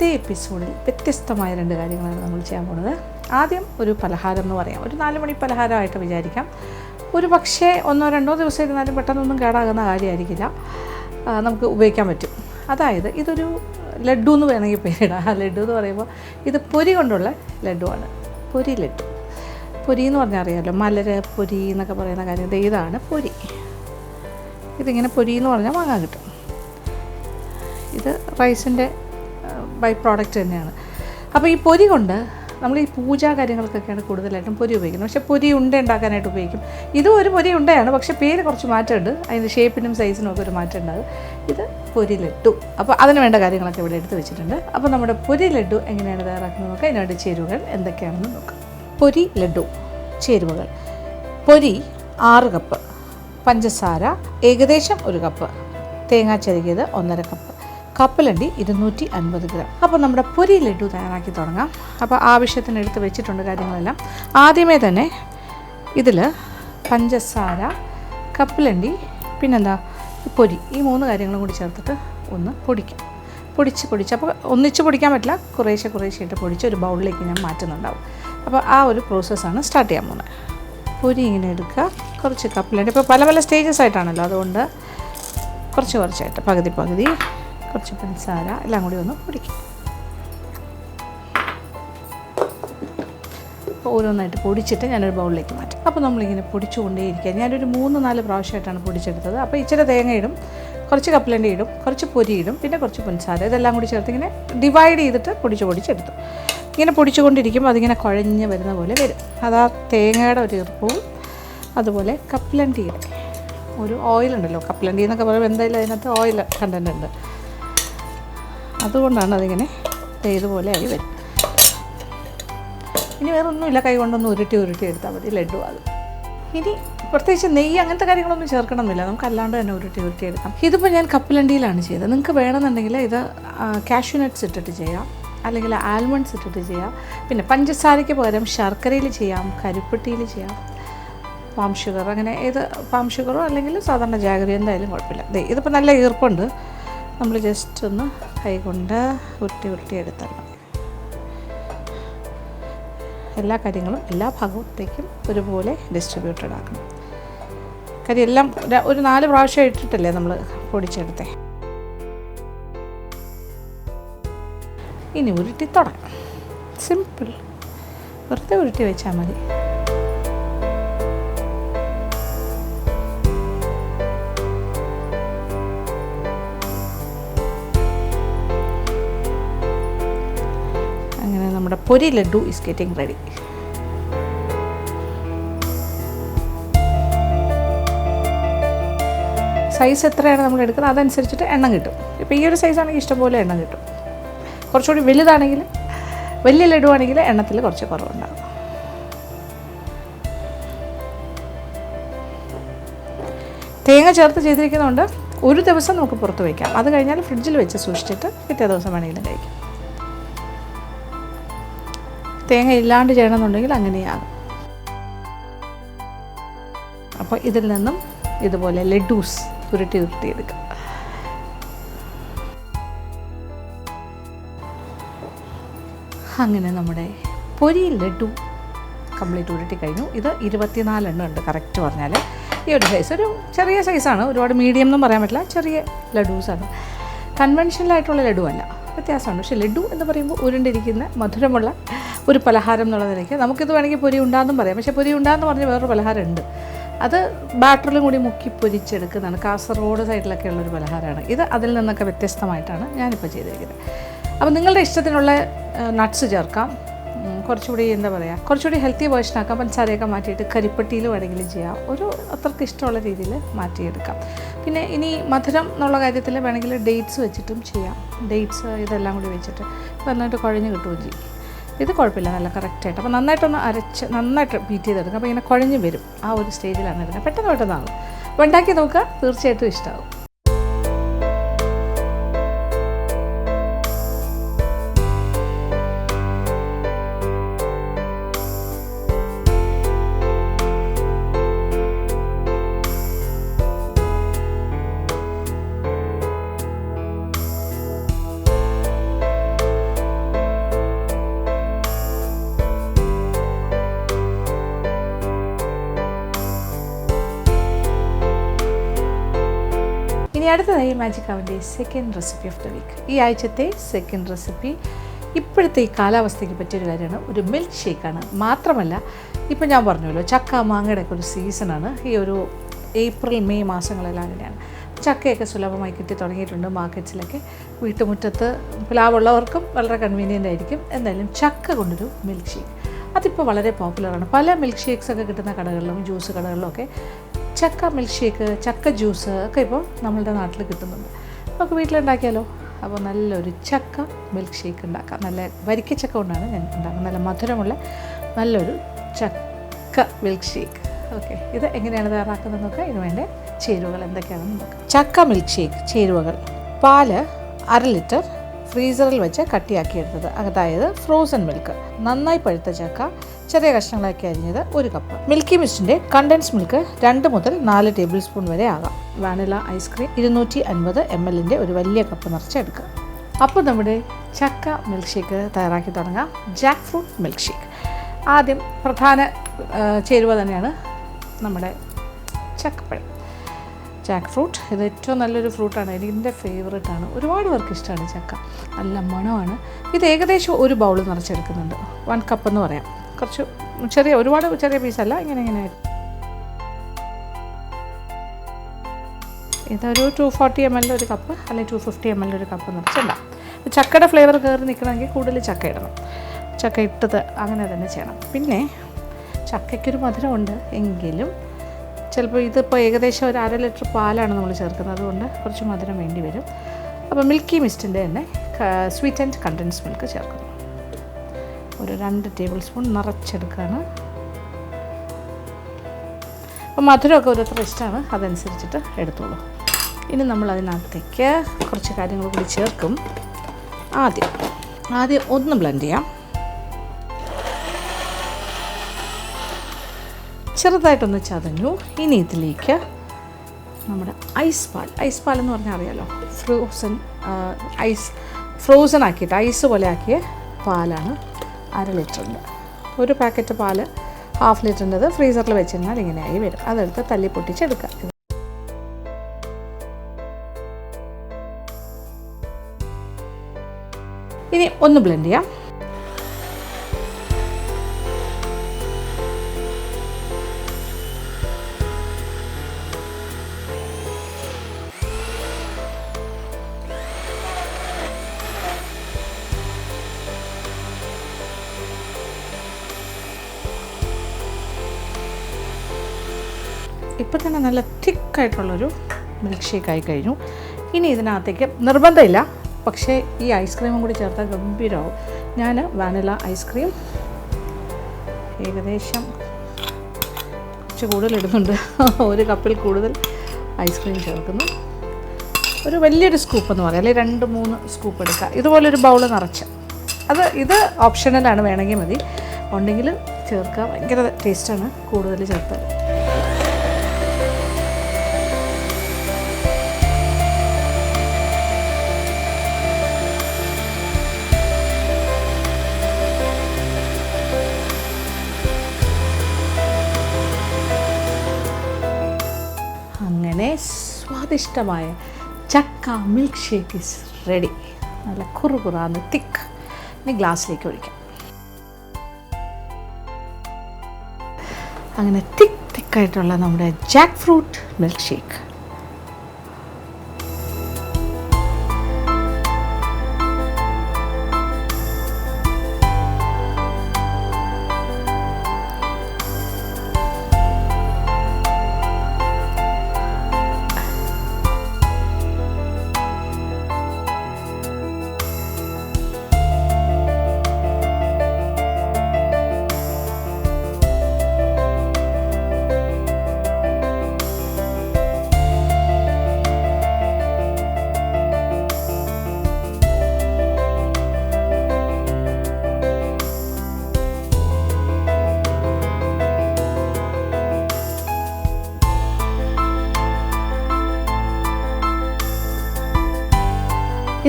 ഇന്നത്തെ എപ്പിസോഡിൽ വ്യത്യസ്തമായ 2 കാര്യങ്ങളാണ് നമ്മൾ ചെയ്യാൻ പോകുന്നത്. ആദ്യം ഒരു പലഹാരം എന്ന് പറയാം, ഒരു 4 മണി പലഹാരമായിട്ട് വിചാരിക്കാം. ഒരു പക്ഷേ 1-2 ദിവസം ഇരുന്നാലും പെട്ടെന്നൊന്നും കേടാകുന്ന കാര്യമായിരിക്കില്ല, നമുക്ക് ഉപയോഗിക്കാൻ പറ്റും. അതായത് ഇതൊരു ലഡ്ഡു എന്ന് വേണമെങ്കിൽ പേരിടാം. ലഡ്ഡു എന്ന് പറയുമ്പോൾ ഇത് പൊരി കൊണ്ടുള്ള ലഡ്ഡുവാണ്, പൊരി ലഡ്ഡു. പൊരി എന്ന് പറഞ്ഞാൽ അറിയാമല്ലോ, മലര് പൊരി എന്നൊക്കെ പറയുന്ന കാര്യം. ഇതാണ് പൊരി. ഇതിങ്ങനെ പൊരി എന്ന് പറഞ്ഞാൽ വാങ്ങാൻ കിട്ടും. ഇത് റൈസിൻ്റെ ബൈ പ്രോഡക്റ്റ് തന്നെയാണ്. അപ്പോൾ ഈ പൊരി കൊണ്ട് നമ്മൾ ഈ പൂജാ കാര്യങ്ങൾക്കൊക്കെയാണ് കൂടുതലായിട്ടും പൊരി ഉപയോഗിക്കുന്നത്. പക്ഷേ പൊരി ഉണ്ട ഉണ്ടാക്കാനായിട്ട് ഉപയോഗിക്കും. ഇതും ഒരു പൊരി ഉണ്ടയാണ്, പക്ഷേ പേര് കുറച്ച് മാറ്റമുണ്ട്, അതിൻ്റെ ഷേപ്പിനും സൈസിനും ഒക്കെ ഒരു മാറ്റം ഉണ്ടാകും. ഇത് പൊരി ലഡ്ഡു. അപ്പോൾ അതിന് വേണ്ട കാര്യങ്ങളൊക്കെ ഇവിടെ എടുത്ത് വെച്ചിട്ടുണ്ട്. അപ്പോൾ നമ്മുടെ പൊരി ലഡ്ഡു എങ്ങനെയാണ് തയ്യാറാക്കുന്നത് നോക്കാം. അതിനുവേണ്ടി ചേരുവകൾ എന്തൊക്കെയാണെന്ന് നോക്കാം. പൊരി ലഡ്ഡു ചേരുവകൾ: പൊരി 6 കപ്പ്, പഞ്ചസാര ഏകദേശം 1 കപ്പ്, തേങ്ങാ ചിരകിയത് 1.5 കപ്പ്, കപ്പലണ്ടി 250 ഗ്രാം. അപ്പോൾ നമ്മുടെ പൊരി ലഡ്ഡു തയ്യാറാക്കി തുടങ്ങാം. അപ്പോൾ ആവശ്യത്തിന് എടുത്ത് വെച്ചിട്ടുണ്ട് കാര്യങ്ങളെല്ലാം. ആദ്യമേ തന്നെ ഇതിൽ പഞ്ചസാര, കപ്പലണ്ടി, പിന്നെന്താ പൊരി, ഈ 3 കാര്യങ്ങളും കൂടി ചേർത്തിട്ട് ഒന്ന് പൊടിക്കാം. പൊടിച്ച് അപ്പോൾ ഒന്നിച്ച് പൊടിക്കാൻ പറ്റില്ല, കുറേശ്ശെ പൊടിച്ച് ഒരു ബൗളിലേക്ക് ഞാൻ മാറ്റുന്നുണ്ടാവും. അപ്പോൾ ആ ഒരു പ്രോസസ്സാണ് സ്റ്റാർട്ട് ചെയ്യാൻ പോകുന്നത്. പൊരി ഇങ്ങനെ എടുക്കുക, കുറച്ച് കപ്പലണ്ടി. ഇപ്പോൾ പല സ്റ്റേജസ് ആയിട്ടാണല്ലോ, അതുകൊണ്ട് കുറച്ചായിട്ട് പകുതി കുറച്ച് പഞ്ചസാര എല്ലാം കൂടി ഒന്ന് പൊടിക്കും. അപ്പോൾ ഓരോന്നായിട്ട് പൊടിച്ചിട്ട് ഞാനൊരു ബൗളിലേക്ക് മാറ്റും. അപ്പോൾ നമ്മളിങ്ങനെ പൊടിച്ചുകൊണ്ടേയിരിക്കുക. ഞാനൊരു 3-4 പ്രാവശ്യമായിട്ടാണ് പൊടിച്ചെടുത്തത്. അപ്പോൾ ഇച്ചിരി തേങ്ങ ഇടും, കുറച്ച് കപ്പലണ്ടി ഇടും, കുറച്ച് പൊരി ഇടും, പിന്നെ കുറച്ച് പഞ്ചസാര, ഇതെല്ലാം കൂടി ചേർത്ത് ഇങ്ങനെ ഡിവൈഡ് ചെയ്തിട്ട് പൊടിച്ചെടുത്തു. ഇങ്ങനെ പൊടിച്ചുകൊണ്ടിരിക്കുമ്പോൾ അതിങ്ങനെ കുഴഞ്ഞ് വരുന്ന പോലെ വരും. അതാ തേങ്ങയുടെ ഒരു ഈർപ്പവും അതുപോലെ കപ്പലണ്ടിയുടെ ഒരു ഓയിലുണ്ടല്ലോ, കപ്പലണ്ടി എന്നൊക്കെ പറയുമ്പോൾ എന്തായാലും അതിനകത്ത് ഓയിൽ കണ്ടൻ്റ് ഉണ്ട്, അതുകൊണ്ടാണ് അതിങ്ങനെ ഇതുപോലെ ആയി വരും. ഇനി വേറെ ഒന്നുമില്ല, കൈ കൊണ്ടൊന്ന് ഉരുട്ടി എടുത്താൽ മതി, ലഡ്ഡു ആകും. ഇനി പ്രത്യേകിച്ച് നെയ്യ് അങ്ങനത്തെ കാര്യങ്ങളൊന്നും ചേർക്കണമെന്നില്ല, നമുക്ക് അല്ലാണ്ട് തന്നെ ഉരുട്ടി എടുക്കാം. ഇതിപ്പോൾ ഞാൻ കപ്പലണ്ടിയിലാണ് ചെയ്തത്. നിങ്ങൾക്ക് വേണമെന്നുണ്ടെങ്കിൽ ഇത് കാഷ്യൂ നട്ട്സ് ഇട്ടിട്ട് ചെയ്യാം, അല്ലെങ്കിൽ ആൽമണ്ട്സ് ഇട്ടിട്ട് ചെയ്യാം. പിന്നെ പഞ്ചസാരയ്ക്ക് പകരം ശർക്കരയിൽ ചെയ്യാം, കരിപ്പെട്ടിയിൽ ചെയ്യാം, പാം ഷുഗർ, അങ്ങനെ ഏത് പാം ഷുഗറോ അല്ലെങ്കിൽ സാധാരണ ജാഗരി എന്തായാലും കുഴപ്പമില്ല. ഇതിപ്പോൾ നല്ല ഈർപ്പുണ്ട്, നമ്മൾ ജസ്റ്റ് ഒന്ന് കൈ കൊണ്ട് ഉരുട്ടി എടുത്താൽ മതി. എല്ലാ കാര്യങ്ങളും എല്ലാ ഭാഗത്തേക്കും ഒരുപോലെ ഡിസ്ട്രിബ്യൂട്ടഡ് ആക്കണം. കാര്യം എല്ലാം ഒരു 4 പ്രാവശ്യം ഇട്ടിട്ടല്ലേ നമ്മൾ പൊടിച്ചെടുത്തേ. ഇനി ഉരുട്ടി തുടങ്ങാം. സിമ്പിൾ, വെറുതെ ഉരുട്ടി വെച്ചാൽ മതി. അങ്ങനെ നമ്മുടെ പൊരി laddu is getting ready. Size എത്രയാണ് നമ്മൾ എടുക്കുന്നത് അതനുസരിച്ചിട്ട് എണ്ണം കിട്ടും. ഇപ്പോൾ ഈ ഒരു സൈസാണെങ്കിൽ ഇഷ്ടംപോലെ എണ്ണം കിട്ടും. കുറച്ചുകൂടി വലുതാണെങ്കിൽ, വലിയ ലഡ്ഡു ആണെങ്കിൽ എണ്ണത്തിൽ കുറച്ച് കുറവുണ്ടാകും. തേങ്ങ ചേർത്ത് ചെയ്തിരിക്കുന്നതുകൊണ്ട് ഒരു ദിവസം നമുക്ക് പുറത്ത് വയ്ക്കാം. അത് കഴിഞ്ഞാൽ ഫ്രിഡ്ജിൽ വെച്ച് സൂക്ഷിച്ചിട്ട് പിറ്റേ ദിവസം വേണമെങ്കിലും കഴിക്കാം. തേങ്ങ ഇല്ലാണ്ട് ചെയ്യണമെന്നുണ്ടെങ്കിൽ അങ്ങനെയാകും. അപ്പോൾ ഇതിൽ നിന്നും ഇതുപോലെ ലഡ്ഡൂസ് ഉരുട്ടി എടുക്കാം. അങ്ങനെ നമ്മുടെ പൊരി ലഡ്ഡു കംപ്ലീറ്റ് ഉരുട്ടി കഴിഞ്ഞു. ഇത് 24 എണ്ണം ഉണ്ട് കറക്റ്റ് പറഞ്ഞാൽ. ഈ ഒരു സൈസ് ഒരു ചെറിയ സൈസാണ്, ഒരുപാട് മീഡിയം എന്നും പറയാൻ പറ്റില്ല, ചെറിയ ലഡ്ഡൂസാണ്. കൺവെൻഷനലായിട്ടുള്ള ലഡ്ഡു അല്ല, വ്യത്യാസമുണ്ട്. പക്ഷേ ലഡ്ഡു എന്ന് പറയുമ്പോൾ ഉരുണ്ടിരിക്കുന്ന മധുരമുള്ള ഒരു പലഹാരം എന്നുള്ള നിലയ്ക്ക് നമുക്കിത് വേണമെങ്കിൽ പൊരി ഉണ്ടാകുന്നും പറയാം. പക്ഷേ പൊരി ഉണ്ടാകുന്ന പറഞ്ഞ് വേറൊരു പലഹാരം ഉണ്ട്, അത് ബാറ്ററിലും കൂടി മുക്കി പൊരിച്ചെടുക്കുന്നതാണ്. കാസർഗോഡ് സൈഡിലൊക്കെ ഉള്ളൊരു പലഹാരമാണ് ഇത്. അതിൽ നിന്നൊക്കെ വ്യത്യസ്തമായിട്ടാണ് ഞാനിപ്പോൾ ചെയ്തിരിക്കുന്നത്. അപ്പോൾ നിങ്ങളുടെ ഇഷ്ടത്തിനുള്ള നട്ട്സ് ചേർക്കാം, കുറച്ചുകൂടി എന്താ പറയുക, കുറച്ചുകൂടി ഹെൽത്തി വേർഷനാക്കാം. പഞ്ചസാരയൊക്കെ മാറ്റിയിട്ട് കരിപ്പെട്ടിയിൽ വേണമെങ്കിലും ചെയ്യാം, ഒരു അത്രയ്ക്ക് ഇഷ്ടമുള്ള രീതിയിൽ മാറ്റിയെടുക്കാം. പിന്നെ ഇനി മധുരം എന്നുള്ള കാര്യത്തിൽ വേണമെങ്കിൽ ഡേറ്റ്സ് വെച്ചിട്ടും ചെയ്യാം. ഡേറ്റ്സ് ഇതെല്ലാം കൂടി വെച്ചിട്ട് നന്നായിട്ട് കുഴഞ്ഞ് കിട്ടുകയും ചെയ്യും. ഇത് കുഴപ്പമില്ല, നല്ല കറക്റ്റായിട്ട്. അപ്പോൾ നന്നായിട്ട് ബീറ്റ് ചെയ്തെടുക്കുക. അപ്പോൾ ഇങ്ങനെ കുഴഞ്ഞ് വരും, ആ ഒരു സ്റ്റേജിലാണ് എടുക്കുക. പെട്ടെന്നാകും. അപ്പോൾ ഉണ്ടാക്കി നോക്കുക, തീർച്ചയായിട്ടും ഇഷ്ടമാകും. അടുത്തതായി മാജിക് അവൻ്റെ second recipe of the week. ഈ ആഴ്ചത്തെ സെക്കൻഡ് റെസിപ്പി ഇപ്പോഴത്തെ ഈ കാലാവസ്ഥയ്ക്ക് പറ്റിയൊരു കാര്യമാണ്, ഒരു മിൽക്ക് ഷേക്കാണ്. മാത്രമല്ല ഇപ്പം ഞാൻ പറഞ്ഞല്ലോ ചക്ക മാങ്ങയുടെ ഒക്കെ ഒരു സീസണാണ്. ഈ ഒരു ഏപ്രിൽ മെയ് മാസങ്ങളെല്ലാം അങ്ങനെയാണ്. ചക്കയൊക്കെ സുലഭമായി കിട്ടി തുടങ്ങിയിട്ടുണ്ട് മാർക്കറ്റ്സിലൊക്കെ. വീട്ടുമുറ്റത്ത് പ്ലാവുള്ളവർക്കും വളരെ കൺവീനിയൻ്റ് ആയിരിക്കും. എന്തായാലും ചക്ക കൊണ്ടൊരു മിൽക്ക് ഷേക്ക് അതിപ്പോൾ വളരെ പോപ്പുലറാണ്. പല മിൽക്ക് ഷേക്സൊക്കെ കിട്ടുന്ന കടകളിലും ജ്യൂസ് കടകളിലും ഒക്കെ ചക്ക മിൽക്ക് ഷേക്ക്, ചക്ക ജ്യൂസ് ഒക്കെ ഇപ്പോൾ നമ്മളുടെ നാട്ടിൽ കിട്ടുന്നുണ്ട്. നമുക്ക് വീട്ടിലുണ്ടാക്കിയാലോ? അപ്പോൾ നല്ലൊരു ചക്ക മിൽക്ക് ഷേക്ക് ഉണ്ടാക്കാം. നല്ല വരിക്കച്ചക്ക കൊണ്ടാണ് ഞാൻ ഉണ്ടാക്കുന്നത്. നല്ല മധുരമുള്ള നല്ലൊരു ചക്ക മിൽക്ക് ഷേക്ക്. ഓക്കെ, ഇത് എങ്ങനെയാണ് തയ്യാറാക്കുന്നത് നോക്കാം. ഇതിന് വേണ്ട ചേരുവകൾ എന്തൊക്കെയാണെന്ന് നോക്കാം. ചക്ക മിൽക്ക് ഷേക്ക് ചേരുവകൾ: പാല് 1/2 ലിറ്റർ, ഫ്രീസറിൽ വെച്ച് കട്ടിയാക്കിയെടുത്തത്, അതായത് ഫ്രോസൺ മിൽക്ക്, നന്നായി പഴുത്ത ചക്ക ചെറിയ കഷ്ണങ്ങളാക്കി അരിഞ്ഞത് 1 കപ്പ്, മിൽക്കി മിസ്റ്റിൻ്റെ കണ്ടൻസ് മിൽക്ക് 2 മുതൽ 4 ടേബിൾ സ്പൂൺ വരെ ആകാം, വാനില ഐസ്ക്രീം 250 ml ഒരു വലിയ കപ്പ് നിറച്ചെടുക്കുക. അപ്പോൾ നമ്മുടെ ചക്ക മിൽക്ക് ഷേക്ക് തയ്യാറാക്കി തുടങ്ങാം. Jack fruit milk shake. ആദ്യം പ്രധാന ചേരുവ തന്നെയാണ് നമ്മുടെ ചക്കപ്പഴം. ജാക്ക് ഫ്രൂട്ട് ഇത് ഏറ്റവും നല്ലൊരു ഫ്രൂട്ടാണ്. എൻ്റെ ഫേവറേറ്റാണ്. ഒരുപാട് പേർക്ക് ഇഷ്ടമാണ് ചക്ക. നല്ല മണമാണ്. ഇത് ഏകദേശം 1 ബൗൾ നിറച്ചെടുക്കുന്നുണ്ട്. 1 കപ്പ് എന്ന് പറയാം. കുറച്ച് ഒരുപാട് ചെറിയ പീസല്ല, ഇങ്ങനെ ഇതൊരു 240 ml ഒരു കപ്പ് അല്ലെങ്കിൽ 250 ml ഒരു കപ്പ് നിറച്ചുണ്ടാകും. ചക്കയുടെ ഫ്ലേവർ കയറി നിൽക്കണമെങ്കിൽ കൂടുതൽ ചക്ക ഇടണം. ചക്ക ഇട്ടത് അങ്ങനെ തന്നെ ചെയ്യണം. പിന്നെ ചക്കയ്ക്കൊരു മധുരമുണ്ട് എങ്കിലും ചിലപ്പോൾ ഇതിപ്പോൾ ഏകദേശം ഒരു 1/2 ലിറ്റർ പാലാണ് നമ്മൾ ചേർക്കുന്നത്, അതുകൊണ്ട് കുറച്ച് മധുരം വേണ്ടി വരും. അപ്പോൾ മിൽക്കി മിസ്റ്റിൻ്റെ തന്നെ സ്വീറ്റ് ആൻഡ് കണ്ടൻസ് മിൽക്ക് ചേർക്കുന്നു. ഒരു 2 ടേബിൾ സ്പൂൺ നിറച്ചെടുക്കുകയാണ്. അപ്പോൾ മധുരമൊക്കെ ഓരോരുത്തർ ഇഷ്ടമാണ്, അതനുസരിച്ചിട്ട് എടുത്തോളൂ. ഇനി നമ്മൾ അതിനകത്തേക്ക് കുറച്ച് കാര്യങ്ങൾ കൂടി ചേർക്കും. ആദ്യം ഒന്ന് ബ്ലെൻഡ് ചെയ്യാം. ചെറുതായിട്ടൊന്ന് ചതഞ്ഞു. ഇനി ഇതിലേക്ക് നമ്മുടെ ഐസ് പാൽ എന്ന് പറഞ്ഞാൽ അറിയാലോ, ഫ്രോസൺ ആക്കിയിട്ട് ഐസ് പോലെ ആക്കിയ പാലാണ് 1/2 ലിറ്ററിൻ്റെ. ഒരു പാക്കറ്റ് പാല് 1/2 ലിറ്ററിൻ്റെത് ഫ്രീസറിൽ വെച്ചിരുന്നാൽ ഇങ്ങനെയായി വരും. അതെടുത്ത് തല്ലി പൊട്ടിച്ചെടുക്കുക. ഇനി ഒന്ന് ബ്ലെൻഡ് ചെയ്യാം. ഇപ്പോൾ തന്നെ നല്ല തിക്കായിട്ടുള്ളൊരു മിൽക്ക് ഷേക്ക് ആയി കഴിഞ്ഞു. ഇനി ഇതിനകത്തേക്ക് നിർബന്ധമില്ല, പക്ഷേ ഈ ഐസ്ക്രീമും കൂടി ചേർത്താൽ ഗംഭീരമാവും. ഞാൻ വാനില ഐസ്ക്രീം ഏകദേശം കുറച്ച് കൂടുതൽ ഇടുന്നുണ്ട്. 1 കപ്പിൽ കൂടുതൽ ഐസ്ക്രീം ചേർക്കുന്നു. ഒരു വലിയൊരു സ്കൂപ്പ് എന്ന് പറയാം, അല്ലെങ്കിൽ 2-3 സ്കൂപ്പ് എടുക്കുക. ഇതുപോലൊരു ബൗൾ നിറച്ച് ഇത് ഓപ്ഷണലാണ്, വേണമെങ്കിൽ മതി, ഉണ്ടെങ്കിൽ ചേർക്കുക. ഭയങ്കര ടേസ്റ്റാണ് കൂടുതൽ ചേർത്താൽ. സ്വാദിഷ്ടമായ ചക്ക മിൽക്ക് ഷേക്ക് ഈസ് റെഡി. നല്ല കുറുകുറാന്ന് തിക്ക്. ഇനി ഗ്ലാസ്സിലേക്ക് ഒഴിക്കാം. അങ്ങനെ തിക്കായിട്ടുള്ള നമ്മുടെ ജാക്ക് ഫ്രൂട്ട് മിൽക്ക് ഷേക്ക്.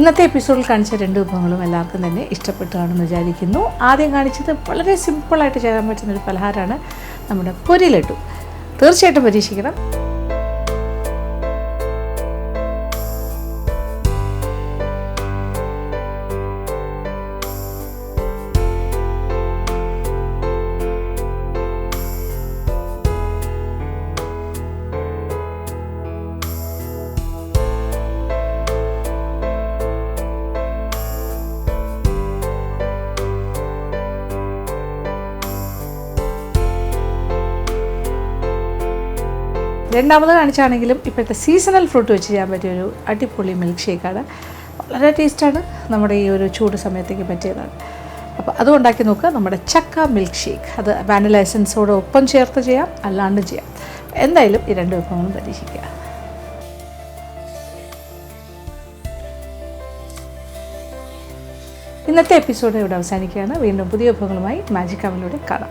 ഇന്നത്തെ എപ്പിസോഡിൽ കാണിച്ച 2 വിഭവങ്ങളും എല്ലാവർക്കും തന്നെ ഇഷ്ടപ്പെട്ടു കാണുമെന്ന് വിചാരിക്കുന്നു. ആദ്യം കാണിച്ചത് വളരെ സിമ്പിളായിട്ട് ചെയ്യാൻ പറ്റുന്നൊരു പലഹാരമാണ് നമ്മുടെ പൊരി ലഡു. തീർച്ചയായിട്ടും പരീക്ഷിക്കണം. രണ്ടാമത് കാണിച്ചാണെങ്കിലും ഇപ്പോഴത്തെ സീസണൽ ഫ്രൂട്ട് വെച്ച് ചെയ്യാൻ പറ്റിയൊരു അടിപൊളി മിൽക്ക് ഷേക്കാണ്. വളരെ ടേസ്റ്റാണ്, നമ്മുടെ ഈ ഒരു ചൂട് സമയത്തേക്ക് പറ്റിയതാണ്. അപ്പോൾ അതും ഉണ്ടാക്കി നോക്കുക. നമ്മുടെ ചക്ക മിൽക്ക് ഷേക്ക്, അത് വാനില എസൻസോട് ഒപ്പം ചേർത്ത് ചെയ്യാം, അല്ലാണ്ട് ചെയ്യാം. എന്തായാലും ഈ 2 വിഭവങ്ങളും പരീക്ഷിക്കുക. ഇന്നത്തെ എപ്പിസോഡ് ഇവിടെ അവസാനിക്കുകയാണ്. വീണ്ടും പുതിയ വിഭവങ്ങളുമായി മാജിക് അവനിലൂടെ കാണാം.